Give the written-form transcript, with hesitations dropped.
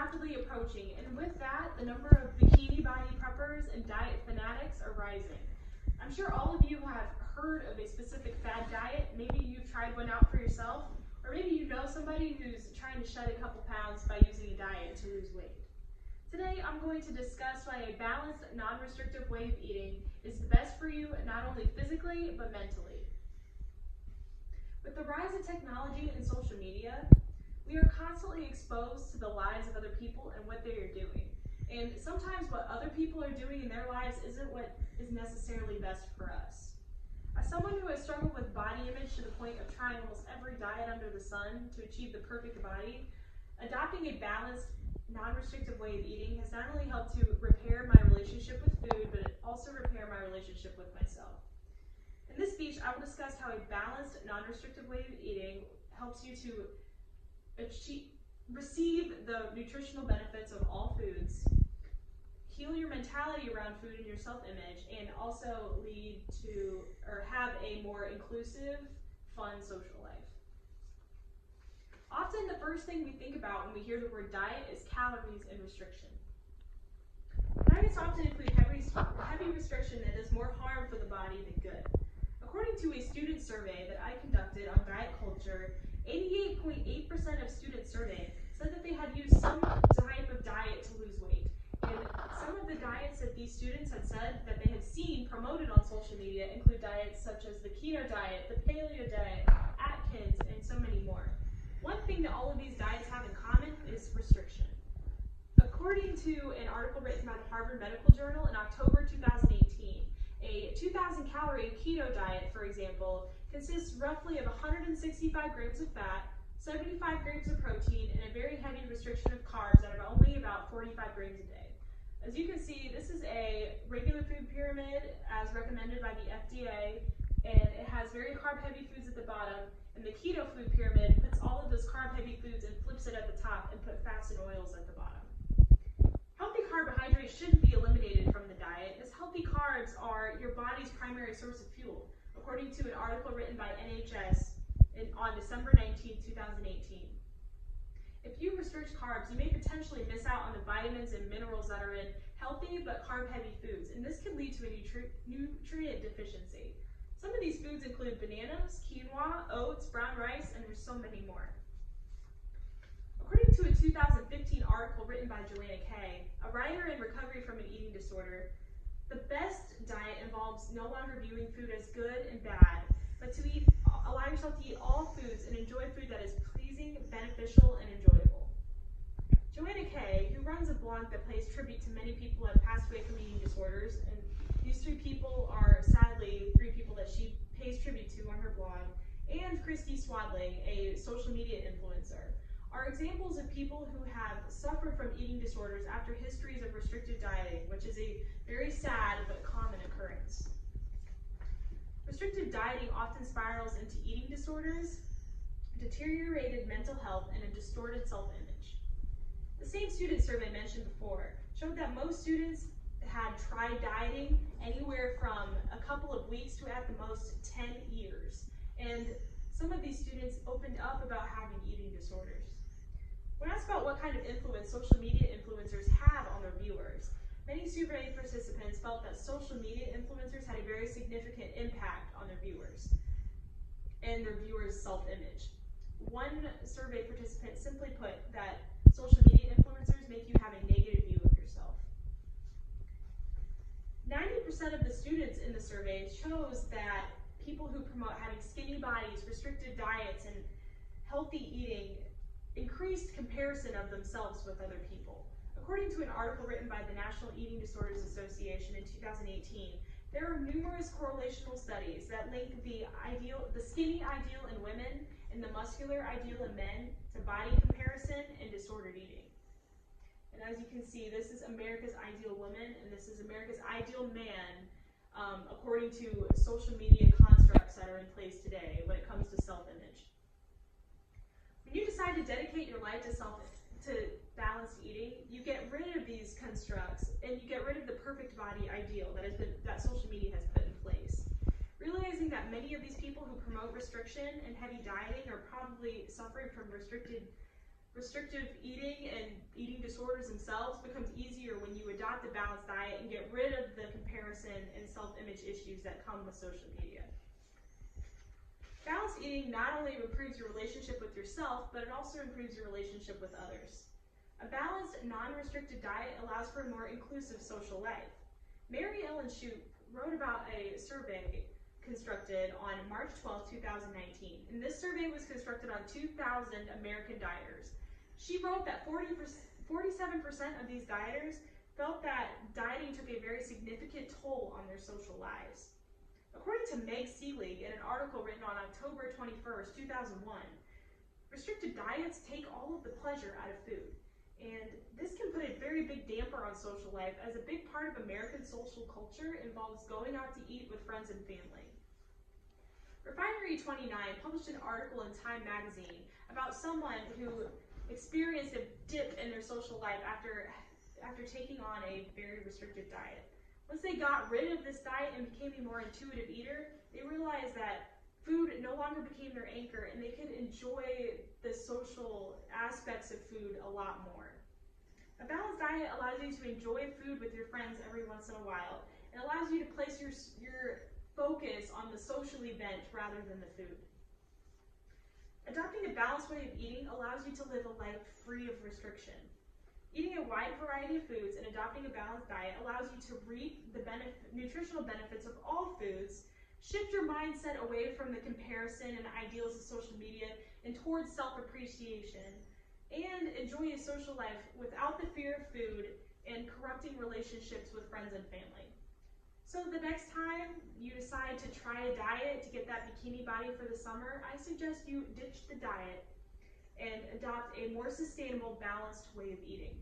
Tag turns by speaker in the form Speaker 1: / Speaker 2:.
Speaker 1: rapidly approaching, and with that, the number of bikini body preppers and diet fanatics are rising. I'm sure all of you have heard of a specific fad diet. Maybe you've tried one out for yourself, or maybe you know somebody who's trying to shed a couple pounds by using a diet to lose weight. Today, I'm going to discuss why a balanced, non-restrictive way of eating is the best for you, not only physically, but mentally. With the rise of technology and social media, we are constantly exposed to the lives of other people and what they are doing. And sometimes what other people are doing in their lives isn't what is necessarily best for us. As someone who has struggled with body image to the point of trying almost every diet under the sun to achieve the perfect body, adopting a balanced, non-restrictive way of eating has not only helped to repair my relationship with food, but also repair my relationship with myself. In this speech, I will discuss how a balanced, non-restrictive way of eating helps you to receive the nutritional benefits of all foods, heal your mentality around food and your self-image, and also lead to or have a more inclusive, fun social life. Often the first thing we think about when we hear the word diet is calories and restriction. Diets often include heavy restriction that does more harm for the body than good. According to a student survey that I conducted on diet culture, 88.8% of students surveyed said that they had used some type of diet to lose weight. And some of the diets that these students had said that they had seen promoted on social media include diets such as the keto diet, the paleo diet, Atkins, and so many more. One thing that all of these diets have in common is restriction. According to an article written by the Harvard Medical Journal in October 2018, a 2,000 calorie keto diet, for example, consists roughly of 165 grams of fat, 75 grams of protein, and a very heavy restriction of carbs that are only about 45 grams a day. As you can see, this is a regular food pyramid as recommended by the FDA, and it has very carb-heavy foods at the bottom, and the keto food pyramid puts all of those carb-heavy foods and flips it at the top and put fats and oils at the bottom. Healthy carbohydrates shouldn't be eliminated from the diet, as healthy carbs are your body's primary source of fuel, according to an article written by NHS on December 19, 2018. If you restrict carbs, you may potentially miss out on the vitamins and minerals that are in healthy but carb-heavy foods, and this can lead to a nutrient deficiency. Some of these foods include bananas, quinoa, oats, brown rice, and there's so many more. According to a 2015 article written by Joanna Kay, a writer in recovery from an eating disorder, the best diet involves no longer viewing food as good and bad, but to allow yourself to eat all foods and enjoy food that is pleasing, beneficial, and enjoyable. Joanna Kay, who runs a blog that pays tribute to many people who have passed away from eating disorders, and these three people are sadly three people that she pays tribute to on her blog, and Christy Swadling, a social media influencer, are examples of people who have suffered from eating disorders after histories of restricted dieting, which is a very sad but common occurrence. Restrictive dieting often spirals into eating disorders, deteriorated mental health, and a distorted self-image. The same student survey mentioned before showed that most students had tried dieting anywhere from a couple of weeks to at the most 10 years. And some of these students opened up about having eating disorders. When asked about what kind of influence social media influencers have on their viewers, many survey participants felt that social media influencers had a very significant impact on their viewers and their viewers' self-image. One survey participant simply put that social media influencers make you have a negative view of yourself. 90% of the students in the survey chose that people who promote having skinny bodies, restricted diets, and healthy eating increased comparison of themselves with other people. According to an article written by the National Eating Disorders Association in 2018, there are numerous correlational studies that link the skinny ideal in women and the muscular ideal in men to body comparison and disordered eating. And as you can see, this is America's ideal woman and this is America's ideal man, according to social media constructs that are in place today when it comes to self-image. When you decide to dedicate your life to balanced eating, you get rid of these constructs and you get rid of the perfect body ideal that social media has put in place. Realizing that many of these people who promote restriction and heavy dieting are probably suffering from restrictive Restrictive eating and eating disorders themselves becomes easier when you adopt a balanced diet and get rid of the comparison and self-image issues that come with social media. Balanced eating not only improves your relationship with yourself, but it also improves your relationship with others. A balanced, non-restricted diet allows for a more inclusive social life. Mary Ellen Shoup wrote about a survey constructed on March 12, 2019, and this survey was constructed on 2,000 American dieters. She wrote that 47% of these dieters felt that dieting took a very significant toll on their social lives. According to Meg Seelig in an article written on October 21st, 2001, restricted diets take all of the pleasure out of food. And this can put a very big damper on social life, as a big part of American social culture involves going out to eat with friends and family. Refinery29 published an article in Time magazine about someone who experienced a dip in their social life after taking on a very restrictive diet. Once they got rid of this diet and became a more intuitive eater, they realized that food no longer became their anchor, and they could enjoy the social aspects of food a lot more. A balanced diet allows you to enjoy food with your friends every once in a while, and allows you to place your focus on the social event rather than the food. Adopting a balanced way of eating allows you to live a life free of restriction. Eating a wide variety of foods and adopting a balanced diet allows you to reap the nutritional benefits of all foods, shift your mindset away from the comparison and ideals of social media and towards self-appreciation, and enjoy a social life without the fear of food and corrupting relationships with friends and family. So the next time you decide to try a diet to get that bikini body for the summer, I suggest you ditch the diet and adopt a more sustainable, balanced way of eating.